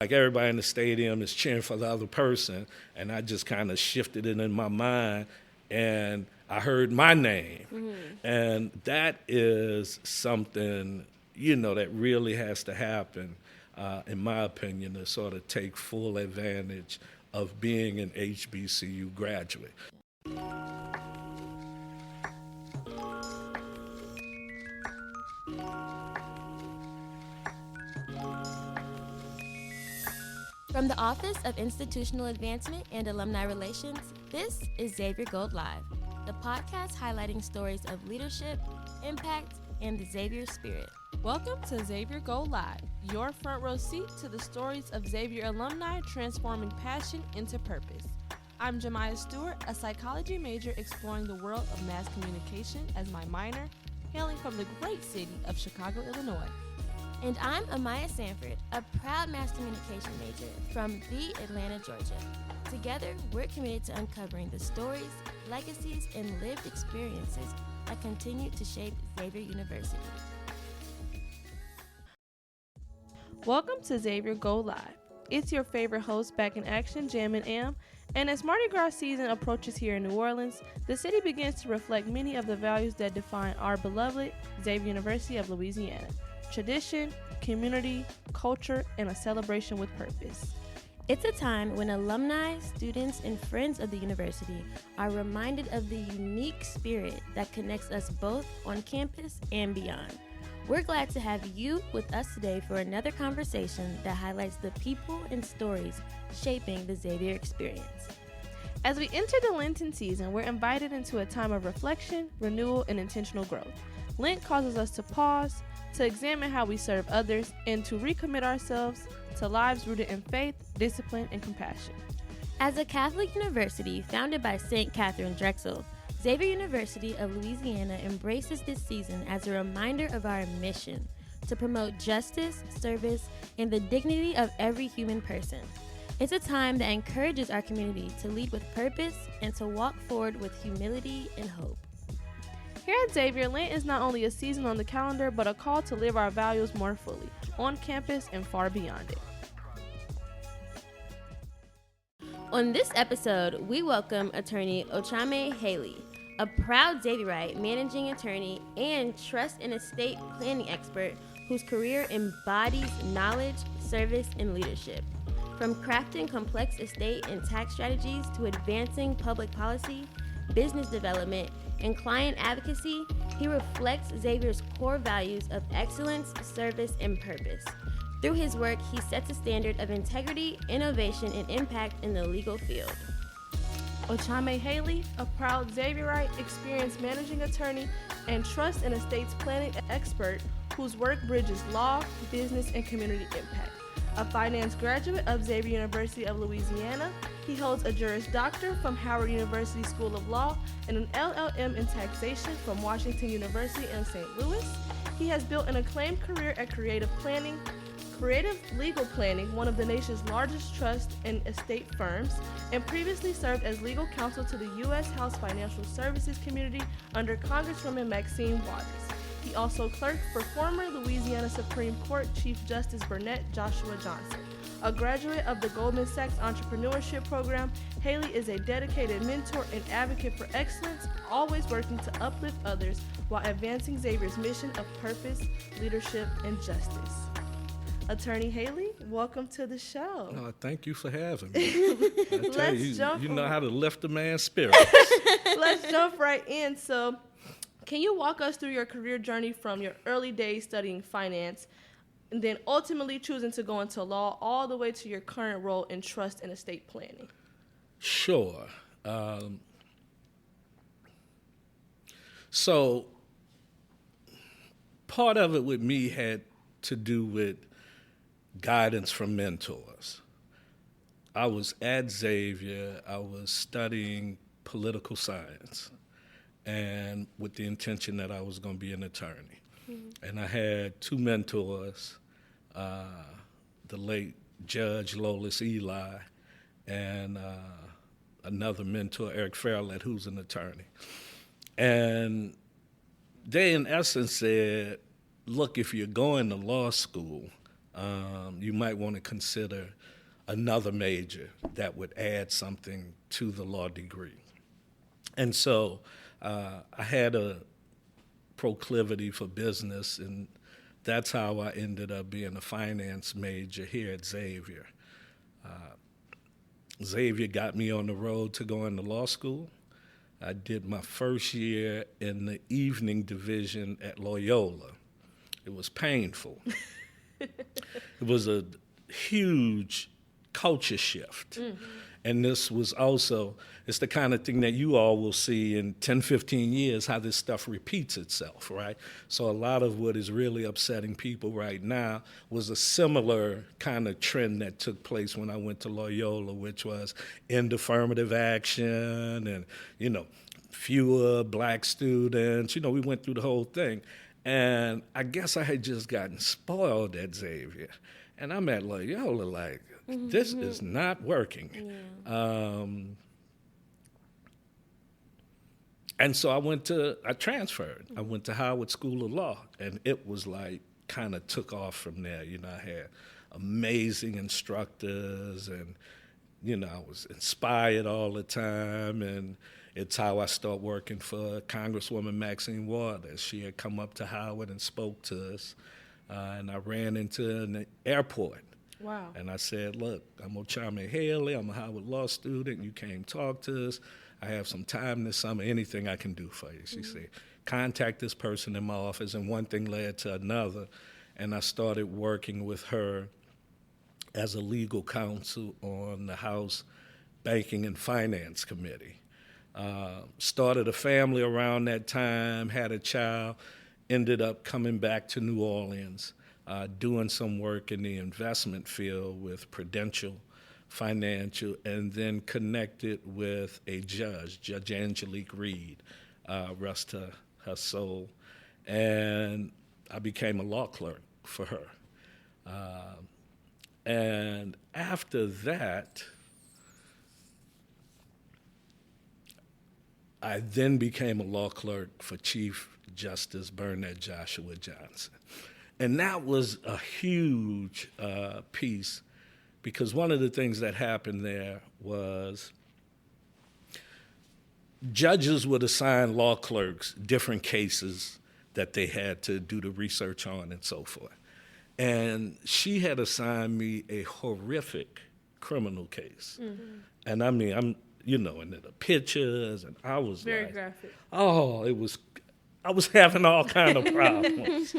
Like everybody in the stadium is cheering for the other person, and I just kind of shifted it in my mind, and I heard my name. And that is something, that really has to happen, in my opinion, to sort of take full advantage of being an HBCU graduate. From the Office of Institutional Advancement and Alumni Relations, this is Xavier Gold Live, the podcast highlighting stories of leadership, impact, and the Xavier spirit. Welcome to Xavier Gold Live, your front row seat to the stories of Xavier alumni transforming passion into purpose. I'm Jamya Stewart, a psychology major exploring the world of mass communication as my minor, hailing from the great city of Chicago, Illinois. And I'm Amaya Sanford, a proud mass communication major from the Atlanta, Georgia. Together, we're committed to uncovering the stories, legacies, and lived experiences that continue to shape Xavier University. Welcome to Xavier Gold Live. It's your favorite host back in action, Jamya, and as Mardi Gras season approaches here in New Orleans, the city begins to reflect many of the values that define our beloved Xavier University of Louisiana. Tradition, community, culture, and a celebration with purpose. It's a time when alumni, students, and friends of the university are reminded of the unique spirit that connects us both on campus and beyond. We're glad to have you with us today for another conversation that highlights the people and stories shaping the Xavier experience. As we enter the Lenten season, we're invited into a time of reflection, renewal, and intentional growth. Lent causes us to pause, to examine how we serve others, and to recommit ourselves to lives rooted in faith, discipline, and compassion. As a Catholic university founded by St. Catherine Drexel, Xavier University of Louisiana embraces this season as a reminder of our mission to promote justice, service, and the dignity of every human person. It's a time that encourages our community to lead with purpose and to walk forward with humility and hope. Here at Xavier, Lent is not only a season on the calendar, but a call to live our values more fully, on campus and far beyond it. On this episode, we welcome attorney Okyeame Haley, a proud Xavierite managing attorney and trust and estate planning expert whose career embodies knowledge, service, and leadership. From crafting complex estate and tax strategies to advancing public policy, business development, and client advocacy, he reflects Xavier's core values of excellence, service, and purpose. Through his work, he sets a standard of integrity, innovation, and impact in the legal field. Okyeame Haley, a proud Xavierite, experienced managing attorney, and trust and estates planning expert whose work bridges law, business, and community impact. A finance graduate of Xavier University of Louisiana, he holds a Juris Doctor from Howard University School of Law and an LL.M. in Taxation from Washington University in St. Louis. He has built an acclaimed career at Creative Legal Planning, one of the nation's largest trust and estate firms, and previously served as legal counsel to the U.S. House Financial Services Committee under Congresswoman Maxine Waters. He also clerked for former Louisiana Supreme Court Chief Justice Burnett Joshua Johnson. A graduate of the Goldman Sachs Entrepreneurship Program, Haley is a dedicated mentor and advocate for excellence, always working to uplift others while advancing Xavier's mission of purpose, leadership, and justice. Attorney Haley, welcome to the show. Thank you for having me. You know how to lift a man's spirit. Let's jump right in. So, can you walk us through your career journey from your early days studying finance and then ultimately choosing to go into law all the way to your current role in trust and estate planning? Sure. So part of it with me had to do with guidance from mentors. I was at Xavier, I was studying political science, and with the intention that I was going to be an attorney. Mm-hmm. And I had two mentors, the late Judge Lolis Eli, and another mentor, Eric Fairlett, who's an attorney. And they, in essence, said, look, if you're going to law school, you might want to consider another major that would add something to the law degree. And so I had a proclivity for business, and that's how I ended up being a finance major here at Xavier. Xavier got me on the road to go into law school. I did my first year in the evening division at Loyola. It was painful. It was a huge culture shift. Mm-hmm. And this was also, it's the kind of thing that you all will see in 10, 15 years, how this stuff repeats itself, right? So a lot of what is really upsetting people right now was a similar kind of trend that took place when I went to Loyola, which was end affirmative action and, fewer black students. We went through the whole thing. And I guess I had just gotten spoiled at Xavier. And I'm at Loyola like, this is not working. Yeah. And so I transferred. I went to Howard School of Law, and it was like kind of took off from there. I had amazing instructors, and, I was inspired all the time. And it's how I started working for Congresswoman Maxine Waters. She had come up to Howard and spoke to us, and I ran into an airport. Wow. And I said, look, I'm Okyeame Haley. I'm a Howard Law student. You came talk to us. I have some time this summer. Anything I can do for you. She said, contact this person in my office. And one thing led to another. And I started working with her as a legal counsel on the House Banking and Finance Committee. Started a family around that time, had a child, ended up coming back to New Orleans, doing some work in the investment field with Prudential Financial, and then connected with a judge, Judge Angelique Reed, rest her soul. And I became a law clerk for her. And after that, I then became a law clerk for Chief Justice Bernard Joshua Johnson. And that was a huge piece, because one of the things that happened there was judges would assign law clerks different cases that they had to do the research on and so forth. And she had assigned me a horrific criminal case. Mm-hmm. And I mean, and the pictures, and I was very graphic. Oh, I was having all kind of problems.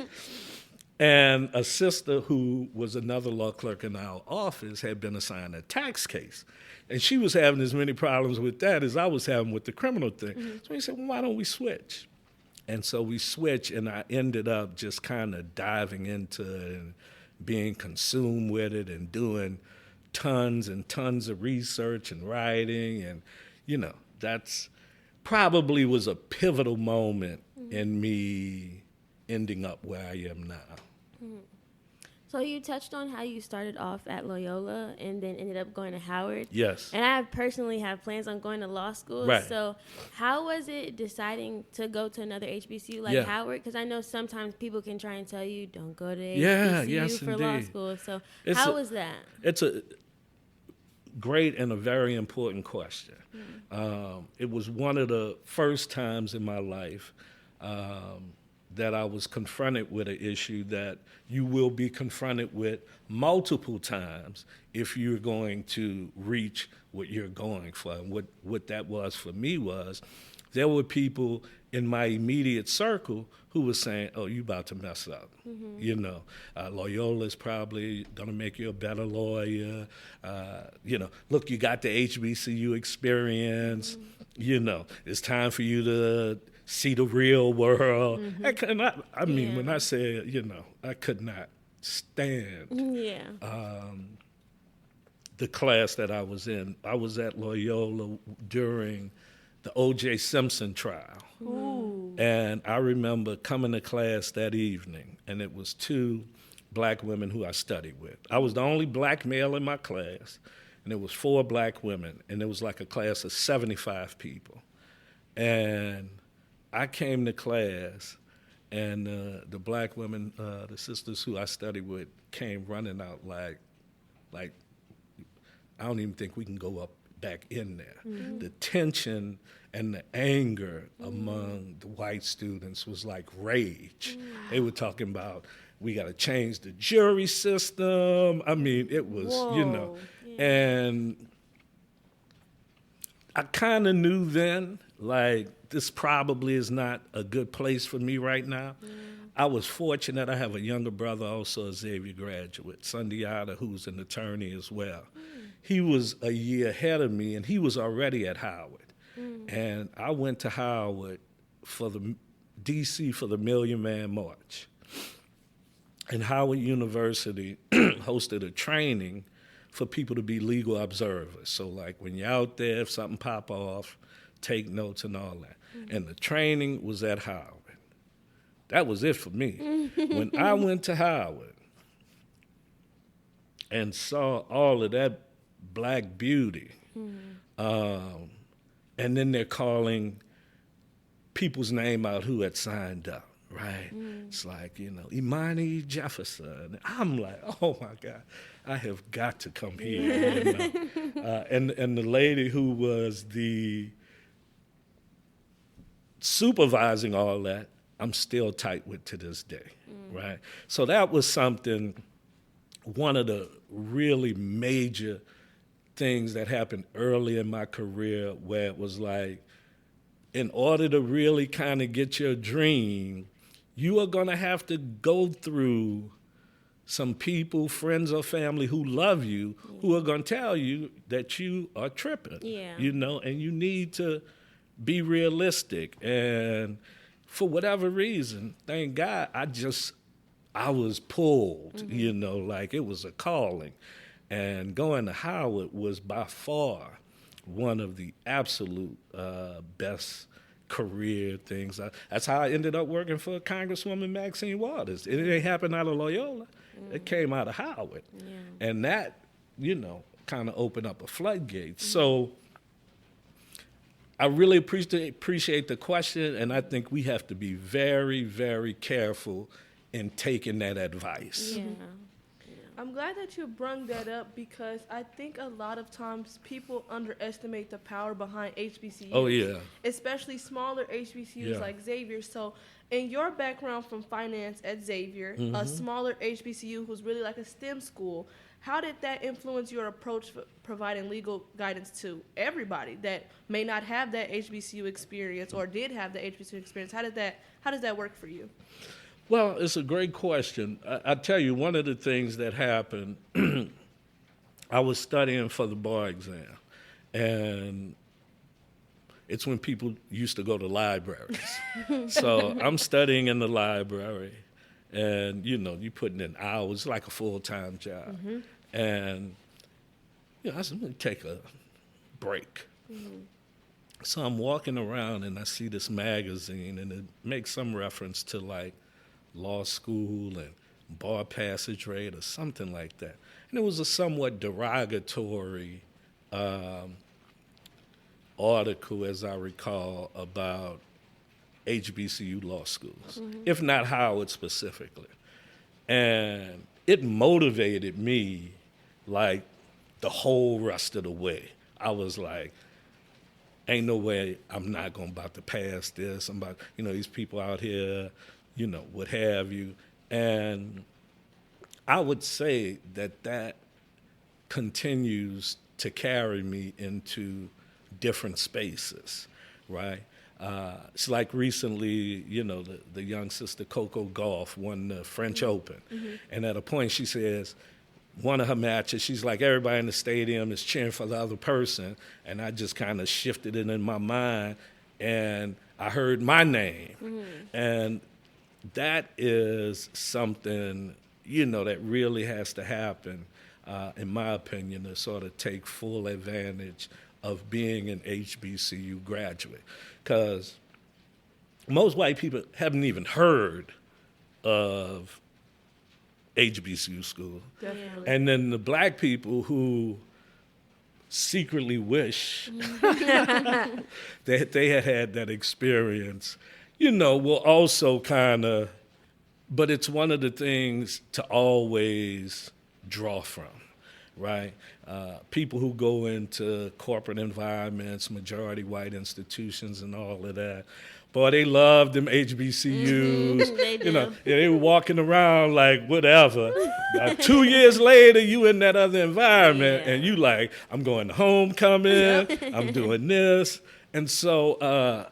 And a sister who was another law clerk in our office had been assigned a tax case. And she was having as many problems with that as I was having with the criminal thing. Mm-hmm. So he said, well, why don't we switch? And so we switched, and I ended up just kind of diving into it and being consumed with it and doing tons and tons of research and writing. And, that's probably was a pivotal moment in me ending up where I am now. Mm-hmm. So you touched on how you started off at Loyola and then ended up going to Howard. Yes. And I personally have plans on going to law school. Right. So how was it deciding to go to another HBCU like Howard? Because I know sometimes people can try and tell you, don't go to HBCU for law school. So how was that? It's a great and a very important question. Mm-hmm. It was one of the first times in my life that I was confronted with an issue that you will be confronted with multiple times if you're going to reach what you're going for. And what that was for me was there were people in my immediate circle who were saying, oh, you about to mess up. Mm-hmm. Loyola's probably going to make you a better lawyer. Look, you got the HBCU experience. Mm-hmm. It's time for you to see the real world. Mm-hmm. When I say, I could not stand the class that I was in. I was at Loyola during the O.J. Simpson trial. Ooh. And I remember coming to class that evening, and it was 2 black women who I studied with. I was the only black male in my class, and it was 4 black women, and it was like a class of 75 people. And I came to class, And the black women, the sisters who I studied with, came running out like I don't even think we can go up back in there. Mm-hmm. The tension and the anger among the white students was like rage. They were talking about, we got to change the jury system. I mean, it was, and I kind of knew then, like, this probably is not a good place for me right now. I was fortunate. I have a younger brother, also a Xavier graduate, Sundiata, who's an attorney as well. He was a year ahead of me, and he was already at Howard. And I went to Howard for the D.C. for the Million Man March. And Howard University hosted a training for people to be legal observers. So, like, when you're out there, if something pop off, take notes and all that. And the training was at Howard. That was it for me. When I went to Howard and saw all of that black beauty, and then they're calling people's name out who had signed up, right? It's like, Imani Jefferson. I'm like, oh my God, I have got to come here. And the lady who was the supervising all that, I'm still tight with to this day, right? So that was something, one of the really major things that happened early in my career, where it was like, in order to really kind of get your dream, you are going to have to go through some people, friends or family who love you, who are going to tell you that you are tripping, and you need to be realistic. And for whatever reason, thank God, I was pulled, like it was a calling. And going to Howard was by far one of the absolute best career things. That's how I ended up working for Congresswoman Maxine Waters. It didn't happen out of Loyola. It came out of Howard. And that, kind of opened up a floodgate. So I really appreciate the question, and I think we have to be very, very careful in taking that advice. I'm glad that you brought that up, because I think a lot of times people underestimate the power behind HBCUs. Oh, yeah. Especially smaller HBCUs like Xavier. So in your background from finance at Xavier, a smaller HBCU who's really like a STEM school, how did that influence your approach for providing legal guidance to everybody that may not have that HBCU experience or did have the HBCU experience? How does that work for you? Well, it's a great question. I tell you, one of the things that happened, I was studying for the bar exam, and it's when people used to go to libraries. So I'm studying in the library, and, you putting in hours, like a full-time job. And, I said, let me take a break. So I'm walking around, and I see this magazine, and it makes some reference to, like, law school and bar passage rate or something like that. And it was a somewhat derogatory article, as I recall, about HBCU law schools, if not Howard specifically. And it motivated me like the whole rest of the way. I was like, ain't no way I'm not about to pass this. I'm about, these people out here, what have you. And I would say that continues to carry me into different spaces, right? It's like recently, the young sister Coco Gauff won the French Open. And at a point she says, one of her matches, she's like, everybody in the stadium is cheering for the other person. And I just kind of shifted it in my mind, and I heard my name. And that is something, that really has to happen, in my opinion, to sort of take full advantage of being an HBCU graduate. Because most white people haven't even heard of HBCU school. Definitely. And then the black people who secretly wish that they had that experience, will also kind of, but it's one of the things to always draw from, right? People who go into corporate environments, majority white institutions and all of that, boy, they love them HBCUs. They do. They were walking around like whatever. 2 years later, you in that other environment, and you like, I'm going to homecoming, I'm doing this. And so,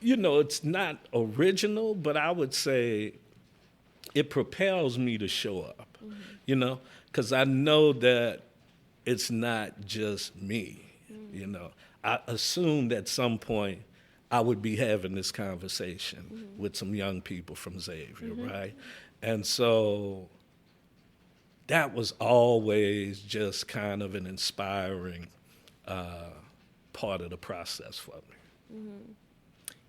it's not original, but I would say it propels me to show up, because I know that it's not just me, I assumed at some point I would be having this conversation with some young people from Xavier, right? And so that was always just kind of an inspiring part of the process for me.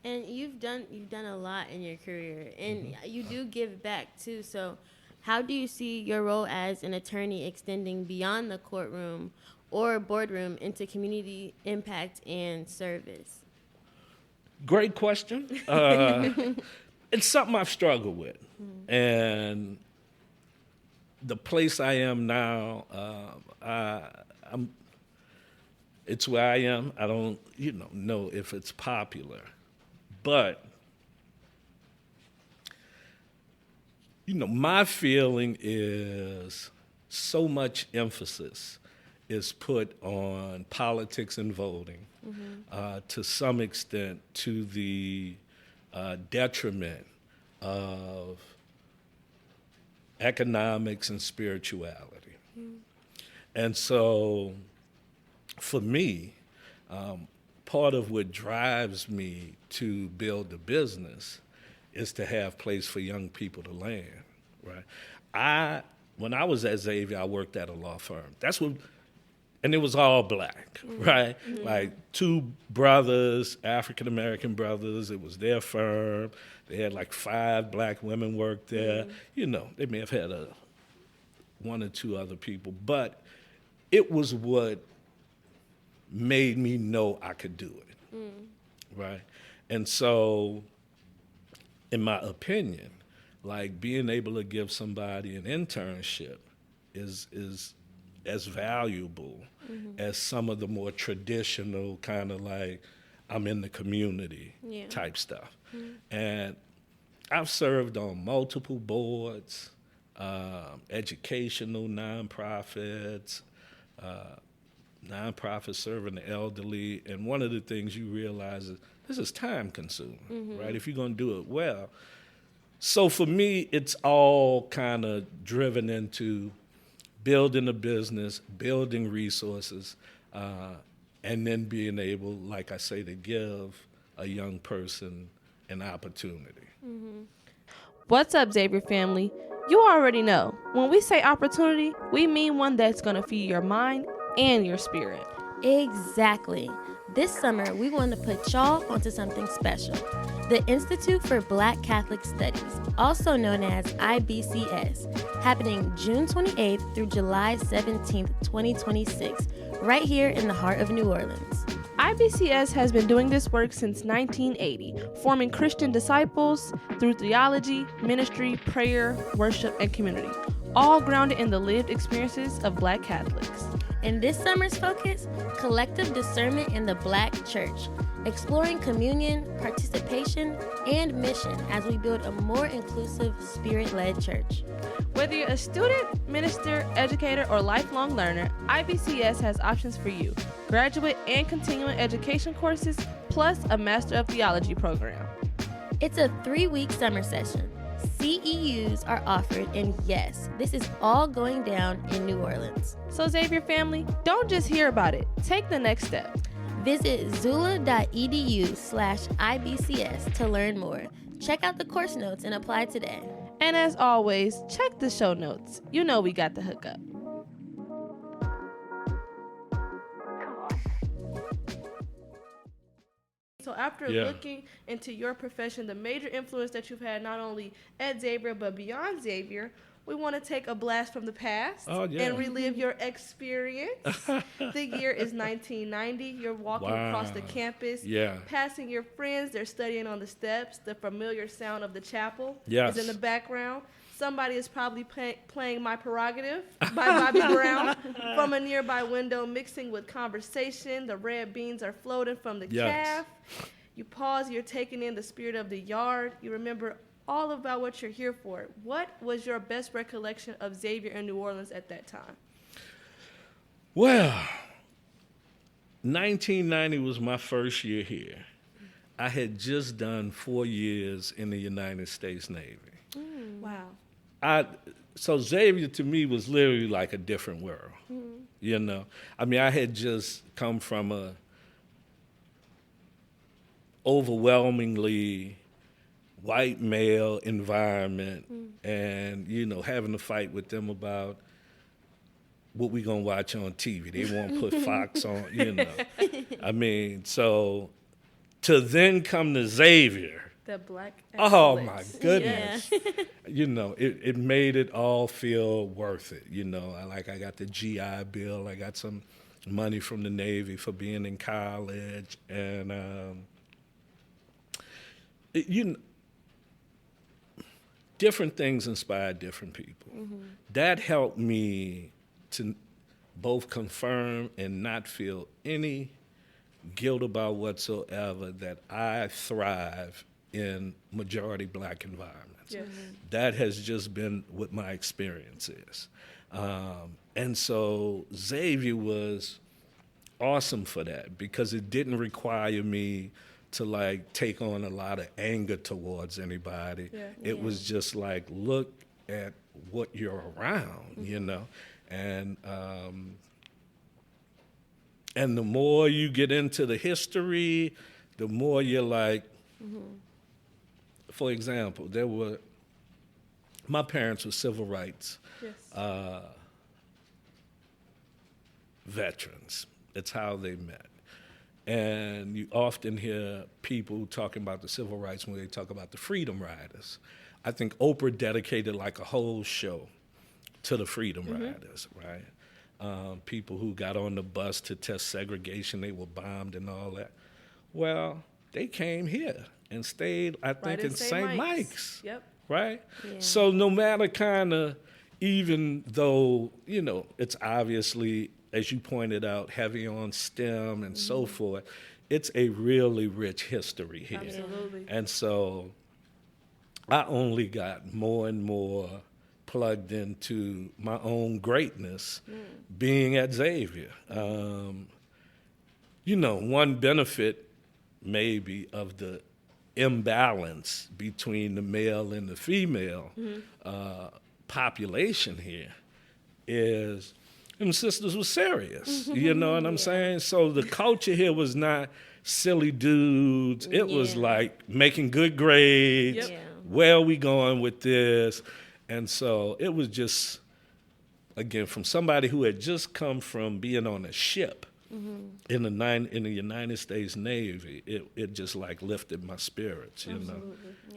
And you've done a lot in your career, and you do give back too. So how do you see your role as an attorney extending beyond the courtroom or boardroom into community impact and service? Great question. It's something I've struggled with. And the place I am now, it's where I am. I don't, know if it's popular. But, my feeling is so much emphasis is put on politics and voting, to some extent to the detriment of economics and spirituality. And so for me, part of what drives me to build a business is to have place for young people to land, right? When I was at Xavier, I worked at a law firm. And it was all black, right? Like 2 brothers, African-American brothers. It was their firm. They had like 5 black women work there. They may have had 1 or 2 other people, but it was what made me know I could do it, right? And so, in my opinion, like being able to give somebody an internship is as valuable as some of the more traditional kind of like I'm in the community type stuff. And I've served on multiple boards, educational nonprofits, nonprofits serving the elderly, and one of the things you realize is this is time consuming, right? If you're going to do it well. So for me, it's all kind of driven into building a business, building resources, and then being able, like I say, to give a young person an opportunity. What's up, Xavier family? You already know, when we say opportunity, we mean one that's going to feed your mind and your spirit. Exactly. This summer, we want to put y'all onto something special. The Institute for Black Catholic Studies, also known as IBCS, happening June 28th through July 17th, 2026, right here in the heart of New Orleans. IBCS has been doing this work since 1980, forming Christian disciples through theology, ministry, prayer, worship, and community, all grounded in the lived experiences of Black Catholics. And this summer's focus, collective discernment in the Black church, exploring communion, participation, and mission as we build a more inclusive, spirit-led church. Whether you're a student, minister, educator, or lifelong learner, IBCS has options for you: graduate and continuing education courses, plus a Master of Theology program. It's a 3-week summer session. CEUs are offered, and yes, this is all going down in New Orleans. So Xavier family, don't just hear about it. Take the next step. Visit xula.edu/IBCS to learn more. Check out the course notes and apply today. And as always, check the show notes. You know we got the hookup. So after looking into your profession, the major influence that you've had not only at Xavier but beyond Xavier, we want to take a blast from the past and relive your experience. The year is 1990. You're walking across the campus, passing your friends. They're studying on the steps. The familiar sound of the chapel is in the background. Somebody is probably playing My Prerogative by Bobby Brown from a nearby window, mixing with conversation. The red beans are floating from the calf. You pause, you're taking in the spirit of the yard. You remember all about what you're here for. What was your best recollection of Xavier in New Orleans at that time? Well, 1990 was my first year here. I had just done 4 years in the United States Navy. Wow. So Xavier to me was literally like a different world, you know. I mean, I had just come from a overwhelmingly white male environment and, you know, having to fight with them about what we gonna watch on TV. They won't put Fox on, you know. I mean, so to then come to Xavier, the black oh my goodness. You know, it made it all feel worth it. You know, I got the GI Bill. I got some money from the Navy for being in college. And, you know, different things inspire different people. That helped me to both confirm and not feel any guilt about whatsoever that I thrive in majority black environments. That has just been what my experience is. And so Xavier was awesome for that because it didn't require me to like take on a lot of anger towards anybody. It was just like, look at what you're around, you know? And the more you get into the history, the more you're like, for example, my parents were civil rights veterans. It's how they met. And you often hear people talking about the civil rights when they talk about the Freedom Riders. I think Oprah dedicated like a whole show to the Freedom Riders, right? People who got on the bus to test segregation, they were bombed and all that. Well, they came here and stayed, I think, in St. Mike's. Right? So no matter kind of, even though, you know, it's obviously, as you pointed out, heavy on STEM and so forth, it's a really rich history here. Absolutely. And so I only got more and more plugged into my own greatness being at Xavier. You know, one benefit maybe of the imbalance between the male and the female population here is them sisters were serious. You know what I'm saying? So the culture here was not silly dudes. It was like making good grades. Where are we going with this? And so it was just, again, from somebody who had just come from being on a ship in the United States Navy, it just like lifted my spirits, you know.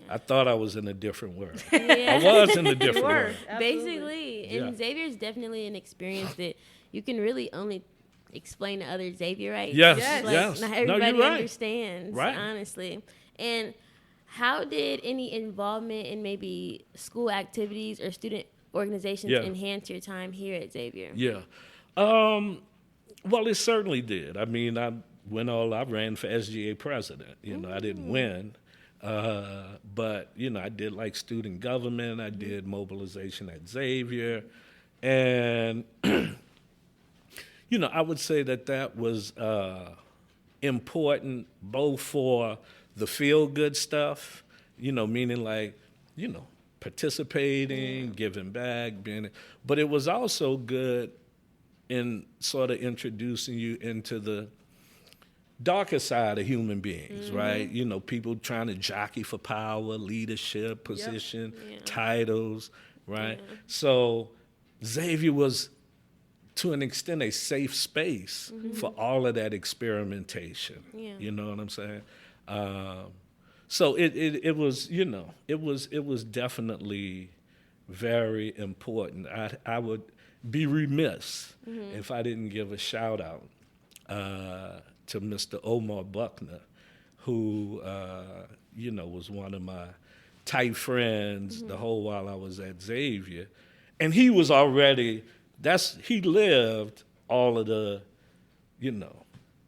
I thought I was in a different world. I was in a different world. Basically, and Xavier's definitely an experience that you can really only explain to other Xavierites. Not everybody understands, honestly. And how did any involvement in maybe school activities or student organizations enhance your time here at Xavier? Well, it certainly did. I mean, I ran for SGA president. You know, I didn't win, but, you know, I did like student government. I did mobilization at Xavier. And, you know, I would say that was important both for the feel-good stuff, you know, meaning like, you know, participating, giving back, but it was also good in sort of introducing you into the darker side of human beings, right? You know, people trying to jockey for power, leadership, position, titles, right? So Xavier was, to an extent, a safe space for all of that experimentation. You know what I'm saying? So it was, you know, it was definitely very important. I would be remiss if I didn't give a shout out to Mr. Omar Buckner, who, was one of my tight friends the whole while I was at Xavier. And he was already, he lived all of the,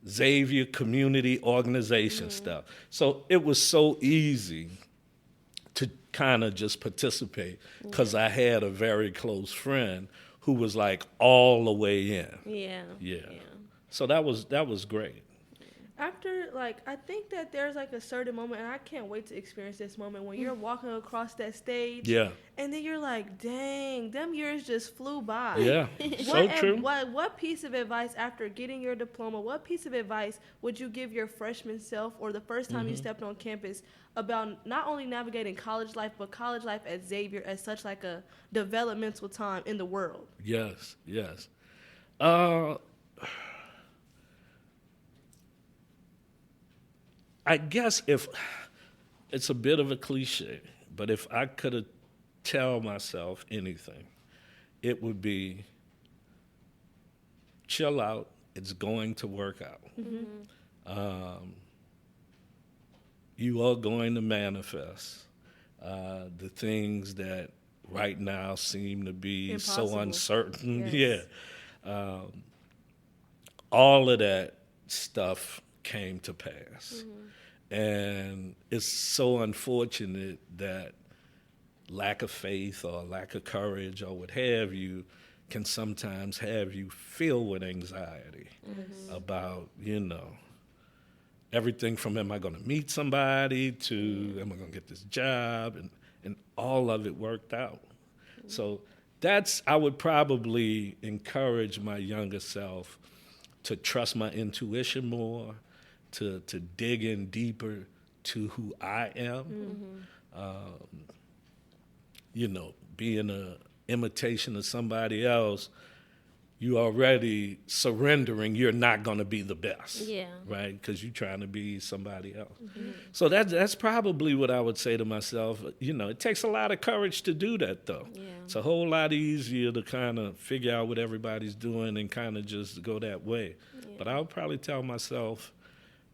Xavier community organization stuff. So it was so easy to kind of just participate because I had a very close friend who was like all the way in. Yeah. So that was great. After, I think that there's, a certain moment, and I can't wait to experience this moment when you're walking across that stage. Yeah. And then you're like, dang, them years just flew by. Yeah, so true. What piece of advice after getting your diploma, what piece of advice would you give your freshman self or the first time you stepped on campus about not only navigating college life, but college life at Xavier as such a developmental time in the world? Yes. I guess if it's a bit of a cliche, but if I could tell myself anything, it would be chill out. It's going to work out. You are going to manifest the things that right now seem to be impossible. So uncertain. Yes. Yeah. All of that stuff came to pass. And it's so unfortunate that lack of faith or lack of courage or what have you can sometimes have you filled with anxiety about, everything from am I going to meet somebody to am I going to get this job, and all of it worked out. So I would probably encourage my younger self to trust my intuition more, to dig in deeper to who I am. Being an imitation of somebody else, you already surrendering you're not going to be the best, right? Because you're trying to be somebody else. So that's probably what I would say to myself. It takes a lot of courage to do that, though. It's a whole lot easier to kind of figure out what everybody's doing and kind of just go that way. But I would probably tell myself,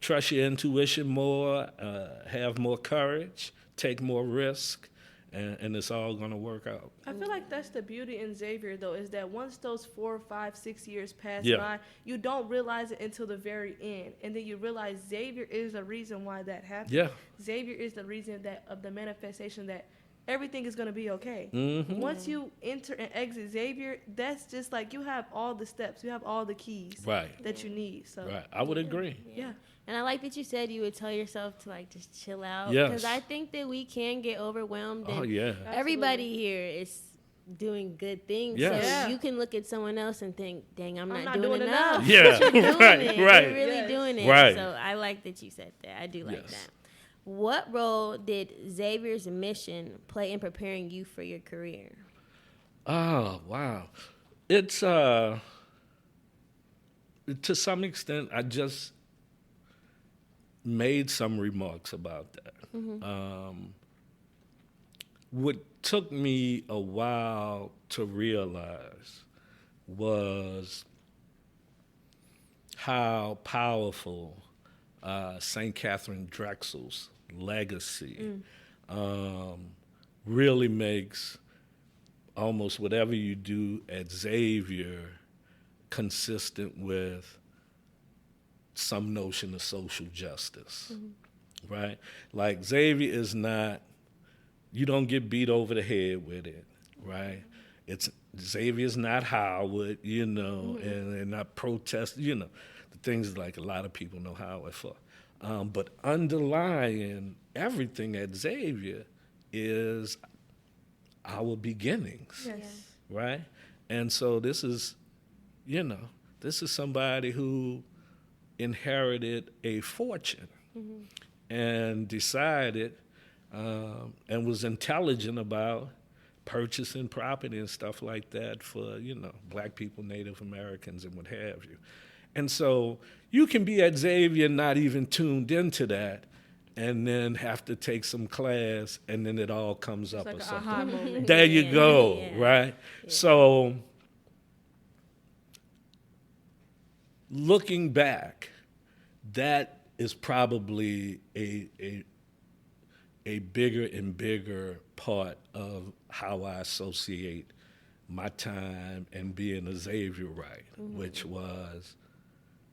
trust your intuition more, have more courage, take more risk, and it's all going to work out. I feel like that's the beauty in Xavier, though, is that once those 4, 5, 6 years pass by, you don't realize it until the very end. And then you realize Xavier is the reason why that happened. Yeah. Xavier is the reason of the manifestation that everything is going to be okay. Once you enter and exit Xavier, that's just you have all the steps. You have all the keys that you need. So I would agree. Yeah. And I like that you said you would tell yourself to just chill out. Yes. Because I think that we can get overwhelmed. Oh, yeah. Everybody here is doing good things. Yes. So you can look at someone else and think, dang, I'm not doing enough. Yeah. But you're doing it. Right. You're really doing it. Right. So I like that you said that. I do like that. What role did Xavier's mission play in preparing you for your career? Oh, wow. It's, to some extent, I just made some remarks about that. What took me a while to realize was how powerful St. Catherine Drexel's legacy really makes almost whatever you do at Xavier consistent with some notion of social justice, right? Like Xavier is not, you don't get beat over the head with it, right? Xavier's not Howard, and not protest, the things like a lot of people know Howard for. But underlying everything at Xavier is our beginnings, right? And so this is somebody who inherited a fortune and decided and was intelligent about purchasing property and stuff like that for, Black people, Native Americans, and what have you. And so you can be at Xavier not even tuned into that and then have to take some class, and then it all comes up like or an something. aha moment. There you go, Yeah. right? Yeah. So looking back, that is probably a bigger and bigger part of how I associate my time and being a Xavierite, which was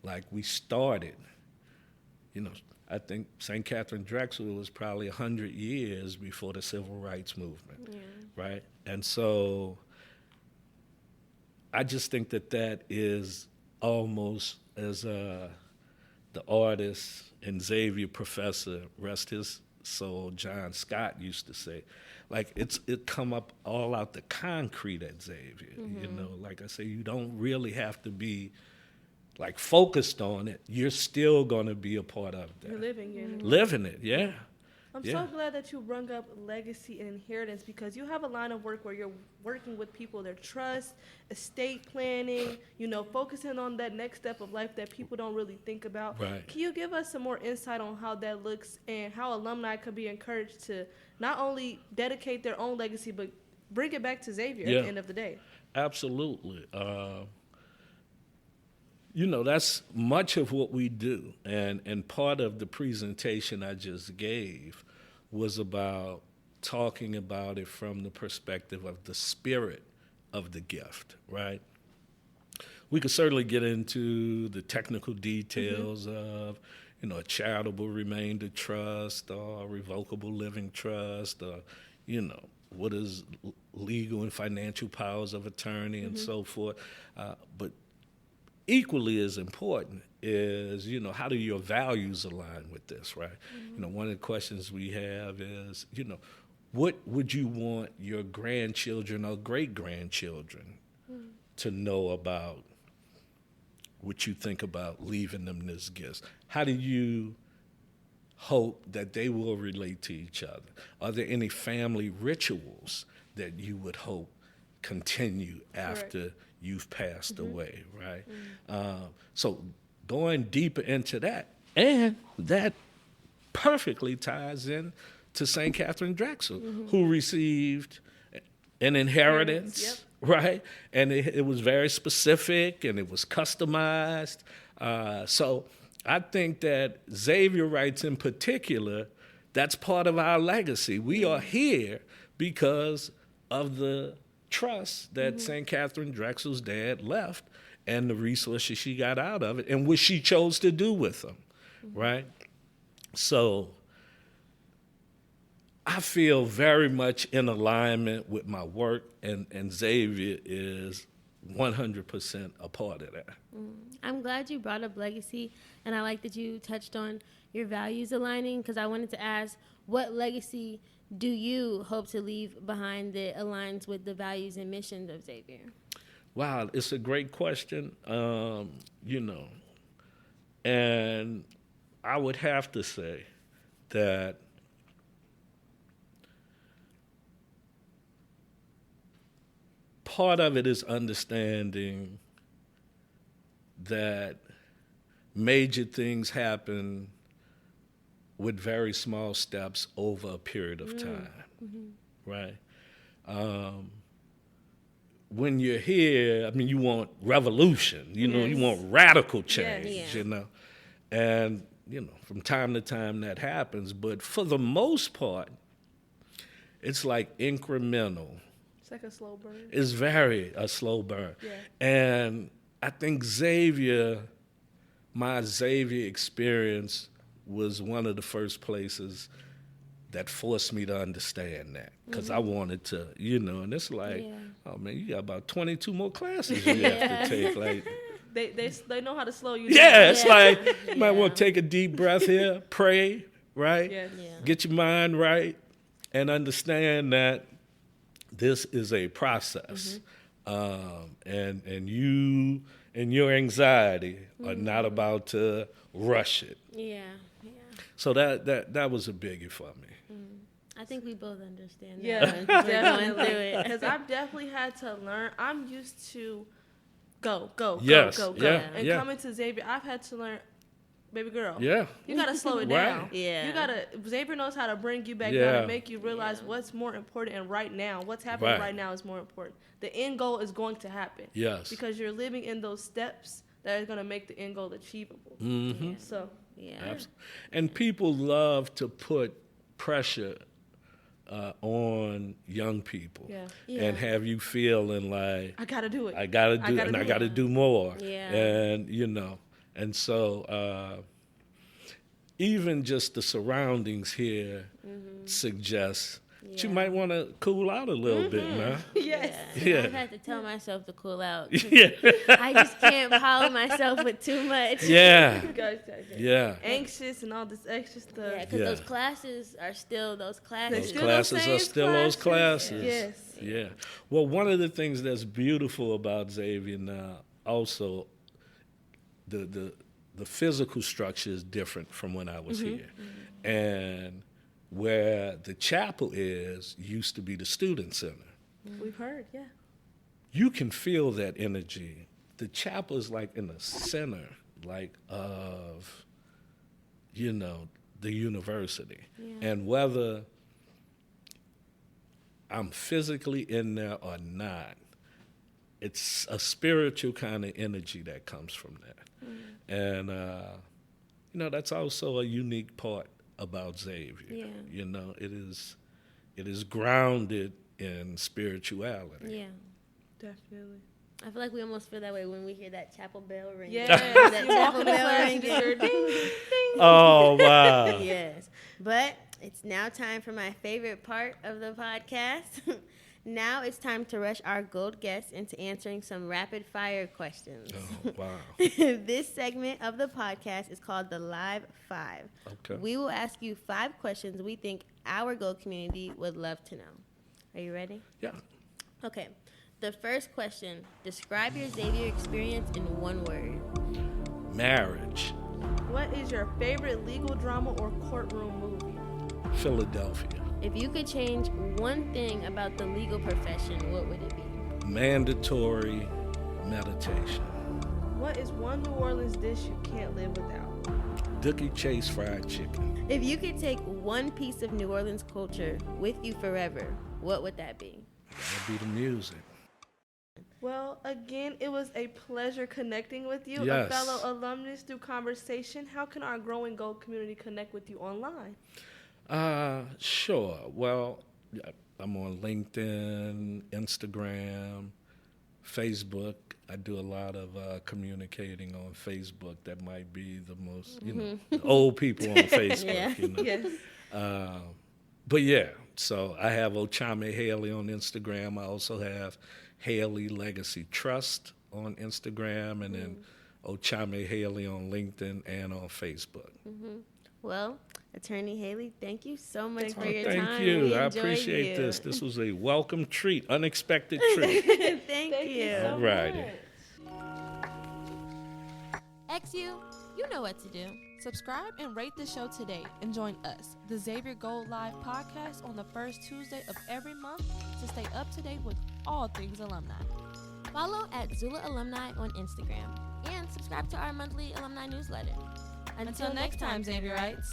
like we started, I think St. Catherine Drexel was probably 100 years before the Civil Rights Movement, right? And so I just think that is almost as the artist and Xavier professor, rest his soul, John Scott used to say, like it come up all out the concrete at Xavier. Like I say, you don't really have to be like focused on it. You're still gonna be a part of that. You're living in it. Living it, yeah. I'm so glad that you brought up legacy and inheritance, because you have a line of work where you're working with people, their trust, estate planning, focusing on that next step of life that people don't really think about. Right. Can you give us some more insight on how that looks and how alumni could be encouraged to not only dedicate their own legacy, but bring it back to Xavier at the end of the day? Absolutely. That's much of what we do. And part of the presentation I just gave was about talking about it from the perspective of the spirit of the gift, right? We could certainly get into the technical details of, a charitable remainder trust or revocable living trust or, what is legal and financial powers of attorney and so forth. But equally as important is, how do your values align with this, right? One of the questions we have is, what would you want your grandchildren or great-grandchildren to know about what you think about leaving them this gift? How do you hope that they will relate to each other? Are there any family rituals that you would hope continue after you've passed away, right? So going deeper into that, and that perfectly ties in to St. Catherine Drexel, who received an inheritance, right? And it was very specific and it was customized. So I think that Xavierites in particular, that's part of our legacy. We are here because of the trust that St. Catherine Drexel's dad left and the resources she got out of it and what she chose to do with them, right? So I feel very much in alignment with my work, and Xavier is 100% a part of that. I'm glad you brought up legacy, and I like that you touched on your values aligning, because I wanted to ask, what legacy do you hope to leave behind that aligns with the values and missions of Xavier? Wow, it's a great question, and I would have to say that part of it is understanding that major things happen with very small steps over a period of time, right? When you're here, you want revolution, you want radical change, and, from time to time that happens, but for the most part, it's like incremental. It's like a slow burn. It's very a slow burn. Yeah. And I think my Xavier experience was one of the first places that forced me to understand that, because I wanted to, and it's like, oh man, you got about 22 more classes you have to take. Like, they know how to slow you down. Yeah, it's like, you might want to take a deep breath here, pray, right? Yes. Get your mind right, and understand that this is a process. And you and your anxiety are not about to rush it. Yeah. So that was a biggie for me. I think we both understand that. Yeah, Definitely. Because I've definitely had to learn. I'm used to go. Yes, And yeah. coming to Xavier, I've had to learn, baby girl. Yeah. You got to slow it Right. down. Yeah. Xavier knows how to bring you back Yeah. down and make you realize what's more important and right now. What's happening right now is more important. The end goal is going to happen. Yes. Because you're living in those steps that are going to make the end goal achievable. Mm-hmm. So, And people love to put pressure on young people and have you feeling like I got to do it. I got to do more. Yeah. And, and so even just the surroundings here suggest that you might want to cool out a little bit, man. Yes. Yeah. I've had to tell myself to cool out. Yeah. I just can't pile myself with too much. Yeah. Gotcha. Yeah. Anxious and all this extra stuff. Yeah, because those classes are still those classes. Those classes are still those classes. Yes. Yeah. Well, one of the things that's beautiful about Xavier now, also, the physical structure is different from when I was here. And where the chapel used to be the student center. We've heard, You can feel that energy. The chapel is like in the center, like of, the university. Yeah. And whether I'm physically in there or not, it's a spiritual kind of energy that comes from that. And, that's also a unique part about Xavier. Yeah. It is grounded in spirituality. Yeah. Definitely. I feel like we almost feel that way when we hear that chapel bell ring. Yes. That chapel bell ring. Ding, ding. Oh, wow. Yes. But it's now time for my favorite part of the podcast. Now it's time to rush our gold guests into answering some rapid fire questions. Oh, wow. This segment of the podcast is called the Live 5. Okay. We will ask you 5 questions we think our gold community would love to know. Are you ready? Yeah. Okay. The first question, describe your Xavier experience in one word. Marriage. What is your favorite legal drama or courtroom movie? Philadelphia. If you could change one thing about the legal profession, what would it be? Mandatory meditation. What is one New Orleans dish you can't live without? Dookie Chase fried chicken. If you could take one piece of New Orleans culture with you forever, what would that be? That would be the music. Well, again, it was a pleasure connecting with you, Yes. a fellow alumnus through conversation. How can our growing gold community connect with you online? Sure. Well, I'm on LinkedIn, Instagram, Facebook. I do a lot of communicating on Facebook. That might be the most, old people on Facebook. Yes. But yeah, so I have Okyeame Haley on Instagram. I also have Haley Legacy Trust on Instagram, and then Okyeame Haley on LinkedIn and on Facebook. Well, Attorney Haley, thank you so much for your Thank time. you. We I enjoyed appreciate you. this. This was a welcome treat, unexpected treat. Thank you. So All righty. much. XU, you know what to do. Subscribe and rate the show today and join us, the Xavier Gold Live podcast, on the first Tuesday of every month to stay up to date with all things alumni. Follow at XULA Alumni on Instagram and subscribe to our monthly alumni newsletter. Until next time, Xavierites.